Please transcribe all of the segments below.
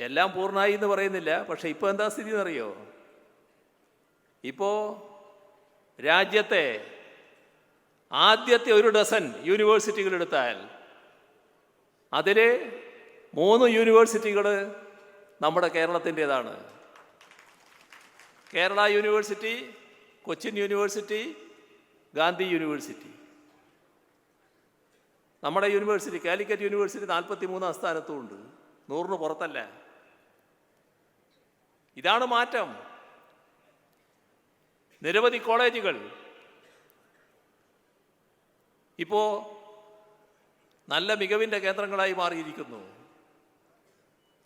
എല്ലാം പൂർണ്ണമായി എന്ന് പറയുന്നില്ല. പക്ഷെ ഇപ്പോൾ എന്താ സ്ഥിതി എന്നറിയോ? ഇപ്പോൾ രാജ്യത്തെ ആദ്യത്തെ 1 ഡസൻ യൂണിവേഴ്സിറ്റികൾ എടുത്താൽ അതിൽ 3 യൂണിവേഴ്സിറ്റികൾ നമ്മുടെ കേരളത്തിൻ്റെതാണ്. Kerala university, Cochin university, Gandhi university. നമ്മുടെ യൂണിവേഴ്സിറ്റി കാലിക്കറ്റ് യൂണിവേഴ്സിറ്റി 43-ാം സ്ഥാനത്തുമുണ്ട്, 100-ന് പുറത്തല്ല. ഇതാണ് മാറ്റം. നിരവധി കോളേജുകൾ ഇപ്പോൾ നല്ല മികവിൻ്റെ കേന്ദ്രങ്ങളായി മാറിയിരിക്കുന്നു.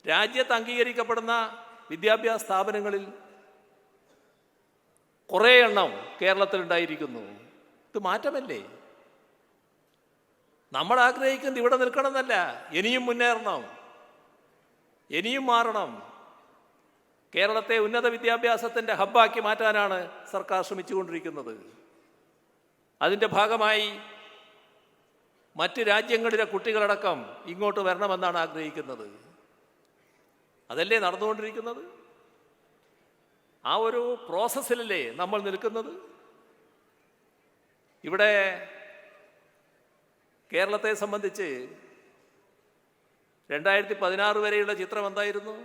രാജ്യത്ത് അംഗീകരിക്കപ്പെടുന്ന വിദ്യാഭ്യാസ സ്ഥാപനങ്ങളിൽ കുറേ എണ്ണം കേരളത്തിലുണ്ടായിരിക്കുന്നു. ഇത് മാറ്റമല്ലേ? നമ്മൾ ആഗ്രഹിക്കുന്നത് ഇവിടെ നിൽക്കണമെന്നല്ല, ഇനിയും മുന്നേറണം, ഇനിയും മാറണം. കേരളത്തെ ഉന്നത വിദ്യാഭ്യാസത്തിൻ്റെ ഹബ്ബാക്കി മാറ്റാനാണ് സർക്കാർ ശ്രമിച്ചുകൊണ്ടിരിക്കുന്നത്. അതിൻ്റെ ഭാഗമായി മറ്റ് രാജ്യങ്ങളിലെ കുട്ടികളടക്കം ഇങ്ങോട്ട് വരണമെന്നാണ് ആഗ്രഹിക്കുന്നത്. അതല്ലേ നടന്നുകൊണ്ടിരിക്കുന്നത്? ആ ഒരു പ്രോസസ്സിലല്ലേ നമ്മൾ നിൽക്കുന്നത്? ഇവിടെ കേരളത്തെ സംബന്ധിച്ച് 2016 വരെയുള്ള ചിത്രം എന്തായിരുന്നു?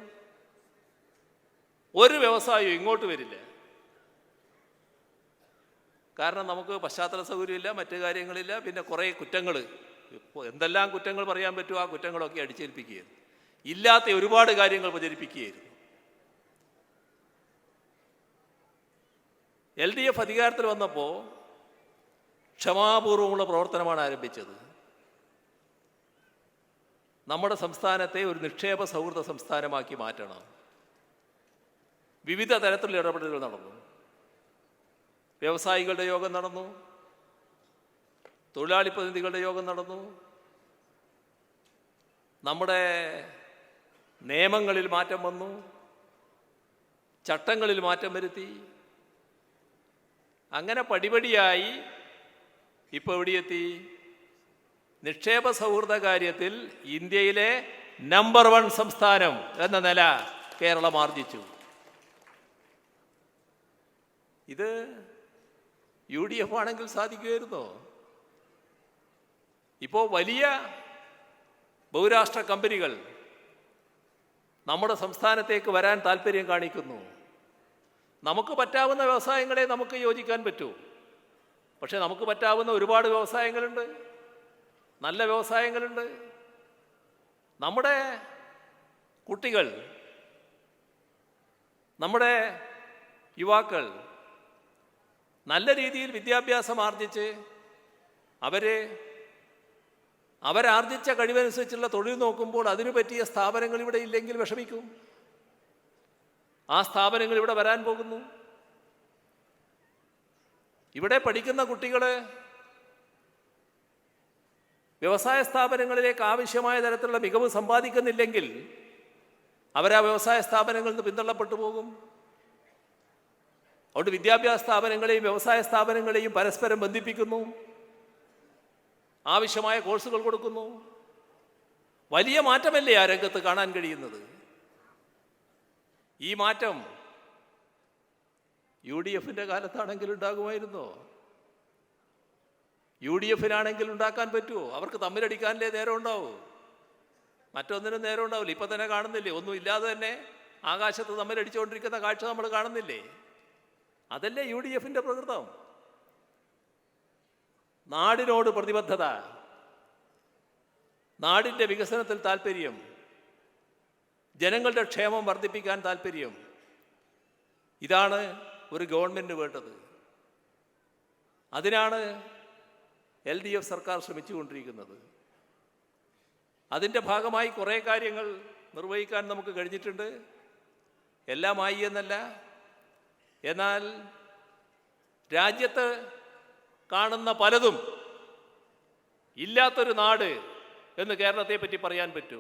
ഒരു വ്യവസായവും ഇങ്ങോട്ട് വരില്ല. കാരണം നമുക്ക് പശ്ചാത്തല സൗകര്യമില്ല, മറ്റു കാര്യങ്ങളില്ല, പിന്നെ കുറേ കുറ്റങ്ങൾ, എന്തെല്ലാം കുറ്റങ്ങൾ പറയാൻ പറ്റുമോ ആ കുറ്റങ്ങളൊക്കെ അടിച്ചേൽപ്പിക്കുകയായിരുന്നു. ഇല്ലാത്ത ഒരുപാട് കാര്യങ്ങൾ പ്രചരിപ്പിക്കുകയായിരുന്നു. LDF അധികാരത്തിൽ വന്നപ്പോൾ ക്ഷമാപൂർവമുള്ള പ്രവർത്തനമാണ് ആരംഭിച്ചത്. നമ്മുടെ സംസ്ഥാനത്തെ ഒരു നിക്ഷേപ സൗഹൃദ സംസ്ഥാനമാക്കി മാറ്റണം. വിവിധ തരത്തിലുള്ള ഇടപെടലുകൾ നടന്നു. വ്യവസായികളുടെ യോഗം നടന്നു, തൊഴിലാളി പ്രതിനിധികളുടെ യോഗം നടന്നു, നമ്മുടെ നിയമങ്ങളിൽ മാറ്റം വന്നു, ചട്ടങ്ങളിൽ മാറ്റം വരുത്തി. അങ്ങനെ പടിപടിയായി ഇപ്പോൾ എവിടെയെത്തി? നിക്ഷേപ സൗഹൃദ കാര്യത്തിൽ ഇന്ത്യയിലെ നമ്പർ 1 സംസ്ഥാനം എന്ന നില കേരളം ആർജിച്ചു. ഇത് UDF ആണെങ്കിൽ സാധിക്കുമായിരുന്നോ? ഇപ്പോൾ വലിയ ബഹുരാഷ്ട്ര കമ്പനികൾ നമ്മുടെ സംസ്ഥാനത്തേക്ക് വരാൻ താല്പര്യം കാണിക്കുന്നു. നമുക്ക് പറ്റാവുന്ന വ്യവസായങ്ങളെ നമുക്ക് യോജിക്കാൻ പറ്റൂ. പക്ഷെ നമുക്ക് പറ്റാവുന്ന ഒരുപാട് വ്യവസായങ്ങളുണ്ട്, നല്ല വ്യവസായങ്ങളുണ്ട്. നമ്മുടെ കുട്ടികൾ, നമ്മുടെ യുവാക്കൾ നല്ല രീതിയിൽ വിദ്യാഭ്യാസം ആർജിച്ച് അവരാർജിച്ച കഴിവനുസരിച്ചുള്ള തൊഴിൽ നോക്കുമ്പോൾ അതിനു പറ്റിയ സ്ഥാപനങ്ങൾ ഇവിടെ ഇല്ലെങ്കിൽ വിഷമിക്കും. ആ സ്ഥാപനങ്ങൾ ഇവിടെ വരാൻ പോകുന്നു. ഇവിടെ പഠിക്കുന്ന കുട്ടികൾ വ്യവസായ സ്ഥാപനങ്ങളിലേക്ക് ആവശ്യമായ തരത്തിലുള്ള മികവ് സമ്പാദിക്കുന്നില്ലെങ്കിൽ അവരാ വ്യവസായ സ്ഥാപനങ്ങളിൽ നിന്ന് പിന്തള്ളപ്പെട്ടു പോകും. അതുകൊണ്ട് വിദ്യാഭ്യാസ സ്ഥാപനങ്ങളെയും വ്യവസായ സ്ഥാപനങ്ങളെയും പരസ്പരം ബന്ധിപ്പിക്കുന്നു, ആവശ്യമായ കോഴ്സുകൾ കൊടുക്കുന്നു. വലിയ മാറ്റമല്ലേ ആ രംഗത്ത് കാണാൻ കഴിയുന്നത്? ഈ മാറ്റം UDFന്റെ കാലത്താണെങ്കിൽ ഉണ്ടാകുമായിരുന്നോ? UDFനാണെങ്കിൽ ഉണ്ടാക്കാൻ പറ്റുമോ? അവർക്ക് തമ്മിലടിക്കാനല്ലേ നേരം ഉണ്ടാവൂ, മറ്റൊന്നിനും നേരം ഉണ്ടാവില്ല. ഇപ്പം തന്നെ കാണുന്നില്ലേ, ഒന്നും ഇല്ലാതെ തന്നെ ആകാശത്ത് തമ്മിലടിച്ചുകൊണ്ടിരിക്കുന്ന കാഴ്ച നമ്മൾ കാണുന്നില്ലേ? അതല്ലേ UDFന്റെ പ്രകൃതം. നാടിനോട് പ്രതിബദ്ധത, നാടിൻ്റെ വികസനത്തിൽ താല്പര്യം, ജനങ്ങളുടെ ക്ഷേമം വർദ്ധിപ്പിക്കാൻ താല്പര്യം. ഇതാണ് ഒരു ഗവൺമെൻറ് വേണ്ടത്. അതിനാണ് LDF സർക്കാർ ശ്രമിച്ചുകൊണ്ടിരിക്കുന്നത്. അതിൻ്റെ ഭാഗമായി കുറേ കാര്യങ്ങൾ നിർവഹിക്കാൻ നമുക്ക് കഴിഞ്ഞിട്ടുണ്ട്. എല്ലാമായി എന്നല്ല, എന്നാൽ രാജ്യത്ത് കാണുന്ന പലതും ഇല്ലാത്തൊരു നാട് എന്ന് കേരളത്തെ പറ്റി പറയാൻ പറ്റൂ.